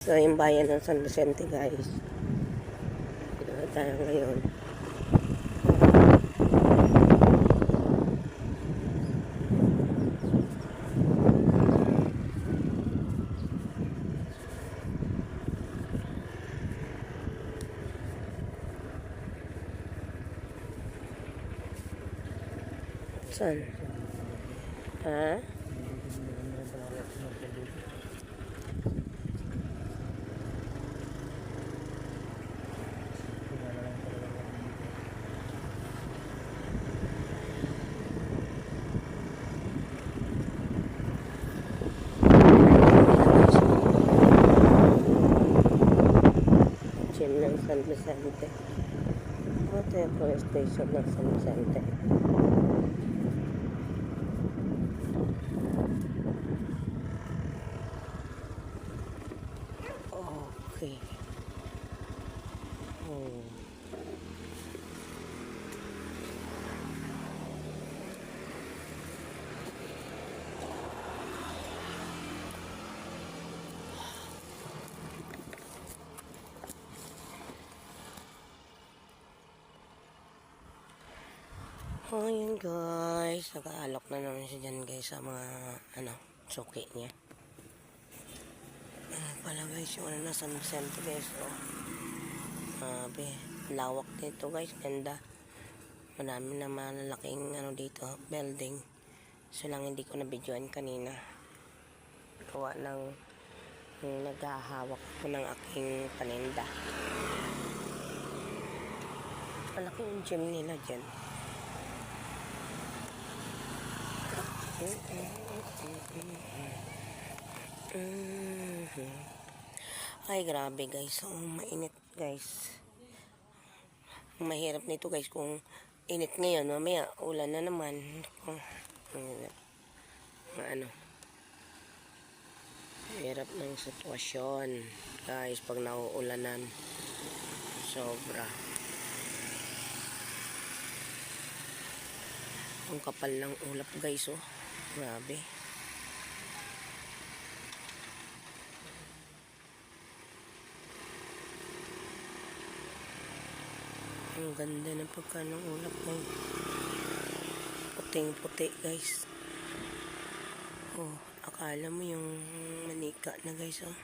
So, yung bayan ng San Vicente, guys. Dito na tayo ngayon. Saan? Ha? Gym ng San Vicente. Ito yung police station ng San Vicente. Okay. Oh. Oh, yun guys. Nag-aalok na naman siya dyan guys sa mga suki niya. Pala guys, yung na San Vicente guys. Oh. Lawak dito guys. Ganda. Marami na malalaking dito, building. So lang hindi ko na-videoan kanina. Gawa ng naghahawak ko ng aking paninda. Malaki yung gym nila dyan. Ay grabe guys, so mainit guys. Mahirap nito guys kung init ngayon, mamaya ulan na naman. Hirap ng sitwasyon guys pag nauulanan, sobra. Ang kapal ng ulap guys, oh grabe. Ang ganda ng pagkanong ulap ng puting puti guys. Oh, akala mo yung manika na guys, oh.